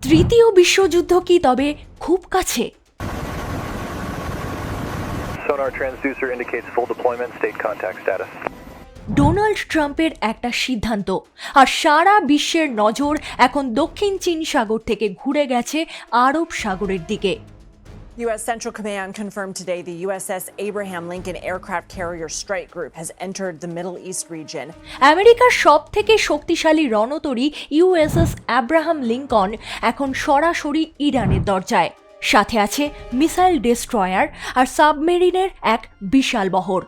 তৃতীয় বিশ্বযুদ্ধ কি তবে খুব কাছে? Sonar transducer indicates full deployment. State contact status. Donald ট্রাম্পের একটা সিদ্ধান্ত আর সারা বিশ্বের নজর এখন দক্ষিণ চীন সাগর থেকে ঘুরে গেছে আরব সাগরের দিকে। U.S. Central Command confirmed today the USS Abraham Lincoln aircraft carrier strike group has entered the Middle East region. আমেরিকার সব থেকে শক্তিশালী রণতরী ইউএসএস আব্রাহাম লিঙ্কন এখন সরাসরি ইরানের দরজায়। সাথে আছে মিসাইল ডেস্ট্রয়ার আর সাবমেরিনের এক বিশাল বহর,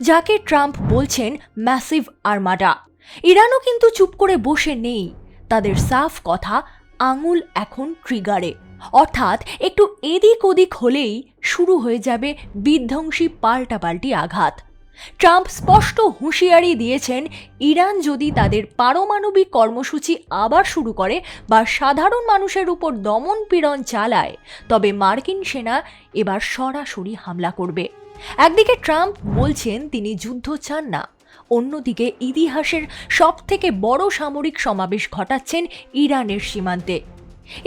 যাকে ট্রাম্প বলছেন ম্যাসিভ আর্মাডা। ইরানও কিন্তু চুপ করে বসে নেই। তাদের সাফ কথা, আঙুল এখন ট্রিগারে, অর্থাৎ একটু এদিক ওদিক হলেই শুরু হয়ে যাবে বিধ্বংসী পাল্টাপাল্টি আঘাত। ট্রাম্প স্পষ্ট হুঁশিয়ারি দিয়েছেন, ইরান যদি তাদের পারমাণবিক কর্মসূচি আবার শুরু করে বা সাধারণ মানুষের উপর দমন পীড়ন চালায়, তবে মার্কিন সেনা এবার সরাসরি হামলা করবে। একদিকে ট্রাম্প বলছেন তিনি যুদ্ধ চান না, অন্যদিকে ইতিহাসের সবথেকে বড় সামরিক সমাবেশ ঘটাচ্ছেন ইরানের সীমান্তে।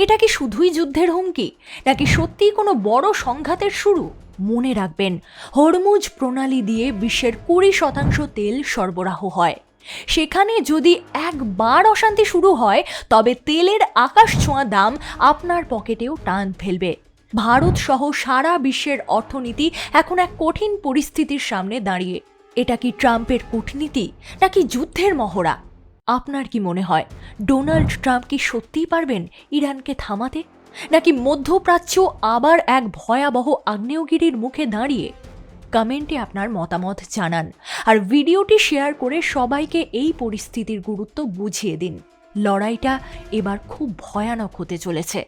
এটা কি শুধুই যুদ্ধের হুমকি, নাকি সত্যিই কোনো বড় সংঘাতের শুরু? মনে রাখবেন, হরমুজ প্রণালী দিয়ে বিশ্বের 20% তেল সরবরাহ হয়। সেখানে যদি একবার অশান্তি শুরু হয়, তবে তেলের আকাশ ছোঁয়া দাম আপনার পকেটেও টান ফেলবে। ভারত সহ সারা বিশ্বের অর্থনীতি এখন এক কঠিন পরিস্থিতির সামনে দাঁড়িয়ে। এটা কি ট্রাম্পের কূটনীতি, নাকি যুদ্ধের মহড়া? আপনার কি মনে হয়, ডোনাল্ড ট্রাম্প কি সত্যিই পারবেন ইরানকে থামাতে, নাকি মধ্যপ্রাচ্য আবার এক ভয়াবহ আগ্নেয়গিরির মুখে দাঁড়িয়ে? কমেন্টে আপনার মতামত জানান আর ভিডিওটি শেয়ার করে সবাইকে এই পরিস্থিতির গুরুত্ব বুঝিয়ে দিন। লড়াইটা এবার খুব ভয়ানক হতে চলেছে।